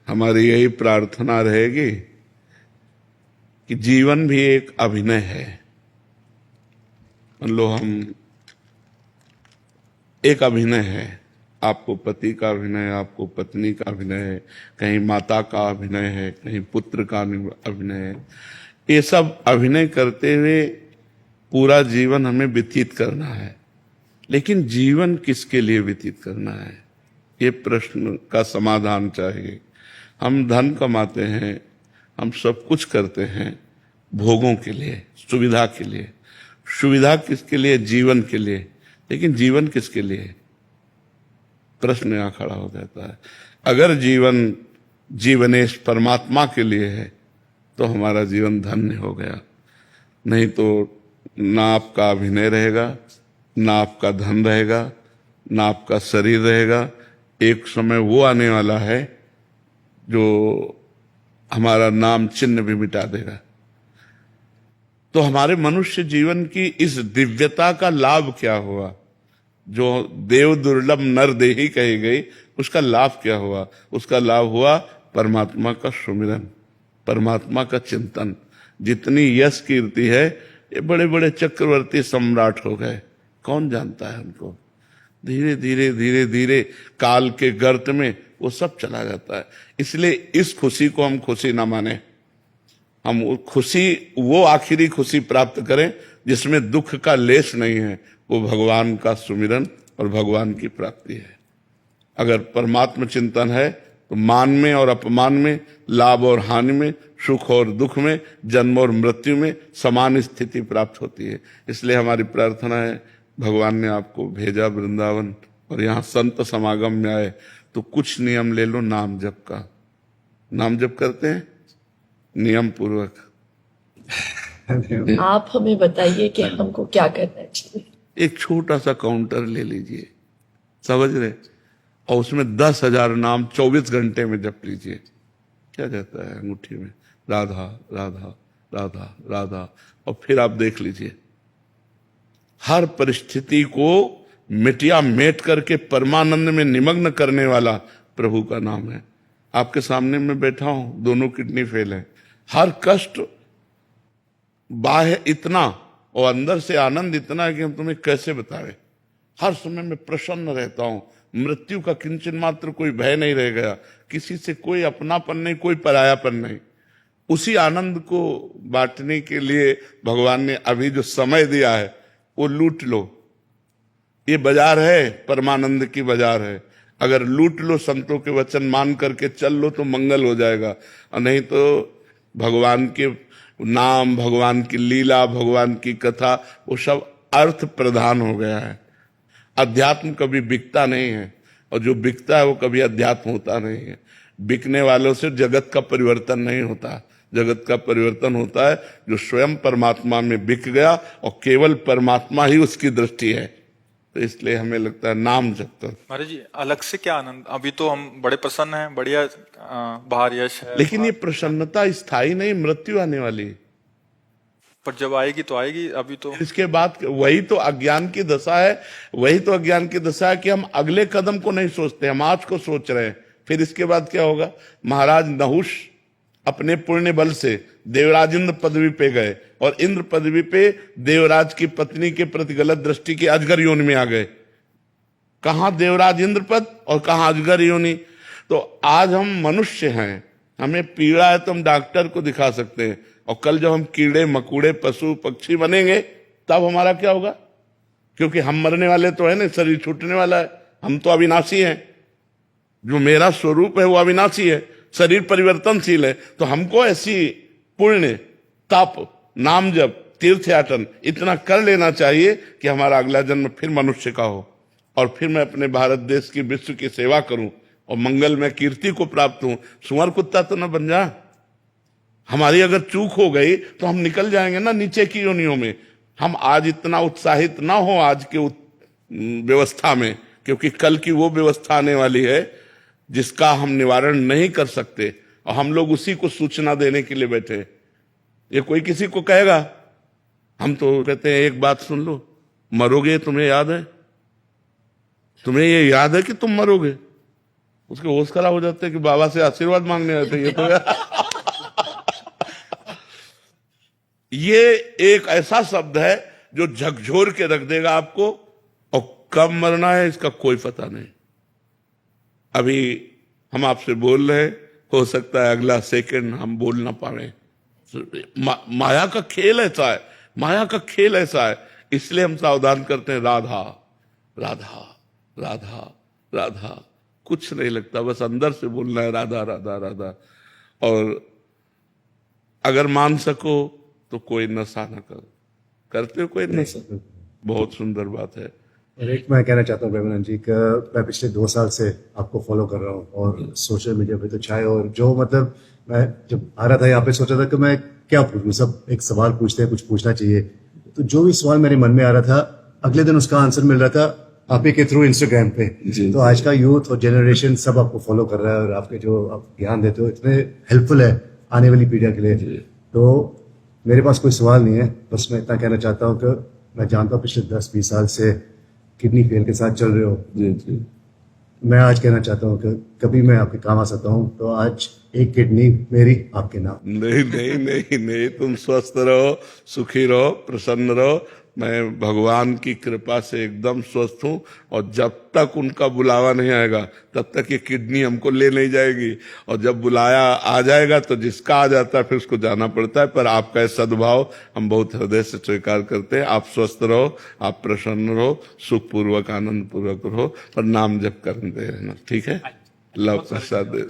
हमारी यही प्रार्थना रहेगी कि जीवन भी एक अभिनय है। मान लो हम एक अभिनय है, आपको पति का अभिनय है, आपको पत्नी का अभिनय है, कहीं माता का अभिनय है, कहीं पुत्र का अभिनय है। ये सब अभिनय करते हुए पूरा जीवन हमें व्यतीत करना है। लेकिन जीवन किसके लिए व्यतीत करना है, ये प्रश्न का समाधान चाहिए। हम धन कमाते हैं, हम सब कुछ करते हैं भोगों के लिए, सुविधा के लिए। सुविधा किसके लिए? जीवन के लिए। लेकिन जीवन किसके लिए? प्रश्न यहां खड़ा हो जाता है। अगर जीवन जीवनेश परमात्मा के लिए है तो हमारा जीवन धन्य हो गया। नहीं तो ना आपका अभिनय रहेगा, ना आपका धन रहेगा, ना आपका शरीर रहेगा। एक समय वो आने वाला है जो हमारा नाम चिन्ह भी मिटा देगा। तो हमारे मनुष्य जीवन की इस दिव्यता का लाभ क्या हुआ? जो देव दुर्लभ नर देही कही गई, उसका लाभ क्या हुआ? उसका लाभ हुआ परमात्मा का सुमिरन, परमात्मा का चिंतन। जितनी यश कीर्ति है, ये बड़े बड़े चक्रवर्ती सम्राट हो गए, कौन जानता है उनको? धीरे धीरे धीरे धीरे काल के गर्त में वो सब चला जाता है। इसलिए इस खुशी को हम खुशी ना माने। हम खुशी, वो आखिरी खुशी प्राप्त करें जिसमें दुख का लेश नहीं है। वो भगवान का सुमिरन और भगवान की प्राप्ति है। अगर परमात्मा चिंतन है तो मान में और अपमान में, लाभ और हानि में, सुख और दुख में, जन्म और मृत्यु में समान स्थिति प्राप्त होती है। इसलिए हमारी प्रार्थना है, भगवान ने आपको भेजा वृंदावन और यहाँ संत समागम में आए तो कुछ नियम ले लो नाम जप का। नाम जप करते हैं नियम पूर्वक। आप हमें बताइए कि हमको क्या करना चाहिए। एक छोटा सा काउंटर ले लीजिए, समझ रहे, और उसमें 10,000 नाम 24 घंटे में जप लीजिए। क्या जाता है अंगूठी में? राधा राधा राधा राधा। और फिर आप देख लीजिए, हर परिस्थिति को मिटिया मेट करके परमानंद में निमग्न करने वाला प्रभु का नाम है। आपके सामने मैं बैठा हूं, दोनों किडनी फेल है, हर कष्ट बाह्य इतना और अंदर से आनंद इतना है कि हम तुम्हें कैसे बताएं। हर समय मैं प्रसन्न रहता हूं, मृत्यु का किंचन मात्र कोई भय नहीं रह गया, किसी से कोई अपनापन नहीं, कोई परायापन नहीं। उसी आनंद को बांटने के लिए भगवान ने अभी जो समय दिया है वो लूट लो। ये बाजार है, परमानंद की बाजार है। अगर लूट लो, संतों के वचन मान करके चल लो तो मंगल हो जाएगा, और नहीं तो भगवान के नाम, भगवान की लीला, भगवान की कथा, वो सब अर्थ प्रधान हो गया है। अध्यात्म कभी बिकता नहीं है, और जो बिकता है वो कभी अध्यात्म होता नहीं है। बिकने वालों से जगत का परिवर्तन नहीं होता। जगत का परिवर्तन होता है जो स्वयं परमात्मा में बिक गया और केवल परमात्मा ही उसकी दृष्टि है। तो इसलिए हमें लगता है नाम जप कर। महाराज जी, अलग से क्या आनंद, अभी तो हम बड़े प्रसन्न हैं, बढ़िया बाहर यश है, लेकिन ये प्रसन्नता स्थायी नहीं, मृत्यु आने वाली है। पर जब आएगी तो आएगी। अभी तो इसके बाद वही तो अज्ञान की दशा है, वही तो अज्ञान की दशा है कि हम अगले कदम को नहीं सोचते, हम आज को सोच रहे हैं। फिर इसके बाद क्या होगा? महाराज नहुष अपने पुण्य बल से देवराज इंद्र पदवी पे गए, और इंद्र पदवी पे देवराज की पत्नी के प्रति गलत दृष्टि की अजगर योनि में आ गए। कहां देवराज इंद्र पद और कहां अजगर योनि। तो आज हम मनुष्य हैं, हमें पीड़ा है तो हम डॉक्टर को दिखा सकते हैं, और कल जब हम कीड़े मकोड़े पशु पक्षी बनेंगे तब हमारा क्या होगा? क्योंकि हम मरने वाले तो है ना, शरीर छूटने वाला है, हम तो अविनाशी हैं। जो मेरा स्वरूप है वो अविनाशी है, शरीर परिवर्तनशील है। तो हमको ऐसी पुण्य, तप, नाम जप, तीर्थयाटन इतना कर लेना चाहिए कि हमारा अगला जन्म फिर मनुष्य का हो, और फिर मैं अपने भारत देश की, विश्व की सेवा करूं और मंगल में कीर्ति को प्राप्त हूं। सुअर कुत्ता तो न बन जा। हमारी अगर चूक हो गई तो हम निकल जाएंगे ना नीचे की योनियों में। हम आज इतना उत्साहित ना हो आज के व्यवस्था में, क्योंकि कल की वो व्यवस्था आने वाली है जिसका हम निवारण नहीं कर सकते, और हम लोग उसी को सूचना देने के लिए बैठे। ये कोई किसी को कहेगा, हम तो कहते हैं एक बात सुन लो, मरोगे, तुम्हें याद है? तुम्हें ये याद है कि तुम मरोगे? उसके होश खराब हो जाते हैं कि बाबा से आशीर्वाद मांगने आते हैं। ये तो ये एक ऐसा शब्द है जो झकझोर के रख देगा आपको, और कब मरना है इसका कोई पता नहीं। अभी हम आपसे बोल रहे हैं, हो सकता है अगला सेकंड हम बोल ना पाए। माया का खेल ऐसा है, माया का खेल ऐसा है, इसलिए हम सावधान करते हैं। राधा राधा राधा राधा, कुछ नहीं लगता, बस अंदर से बोलना है राधा राधा राधा। और अगर मान सको तो कोई नशा ना करो। करते हो कोई नशा? बहुत सुंदर बात है। और एक मैं कहना चाहता हूँ प्रेमानंद जी का, मैं पिछले 2 साल से आपको फॉलो कर रहा हूँ और सोशल मीडिया पे तो चाहे, और जो मतलब मैं जब आ रहा था यहाँ पे सोचा था कि मैं क्या पूछूं, सब एक सवाल पूछते हैं, कुछ पूछना चाहिए, तो जो भी सवाल मेरे मन में आ रहा था अगले दिन उसका आंसर मिल रहा था आप ही के थ्रू इंस्टाग्राम पे। तो आज का यूथ और जनरेशन सब आपको फॉलो कर रहा है, और आपके जो आप ज्ञान देते हो इतने हेल्पफुल है आने वाली पीढ़ियों के लिए। तो मेरे पास कोई सवाल नहीं है, बस मैं इतना कहना चाहता हूँ कि मैं जानता हूँ पिछले 10-20 साल से किडनी फेल के साथ चल रहे हो। जी। मैं आज कहना चाहता हूँ कि कभी मैं आपके काम आ सकता हूँ, तो आज एक किडनी मेरी आपके नाम। नहीं नहीं नहीं नहीं, तुम स्वस्थ रहो, सुखी रहो, प्रसन्न रहो। मैं भगवान की कृपा से एकदम स्वस्थ हूं, और जब तक उनका बुलावा नहीं आएगा तब तक ये किडनी हमको ले नहीं जाएगी। और जब बुलाया आ जाएगा तो जिसका आ जाता है फिर उसको जाना पड़ता है। पर आपका ये सद्भाव हम बहुत हृदय से स्वीकार करते हैं। आप स्वस्थ रहो, आप प्रसन्न रहो, सुखपूर्वक आनंद पूर्वक रहो, पर नाम जप करते रहना, ठीक है? लव प्रसाद दे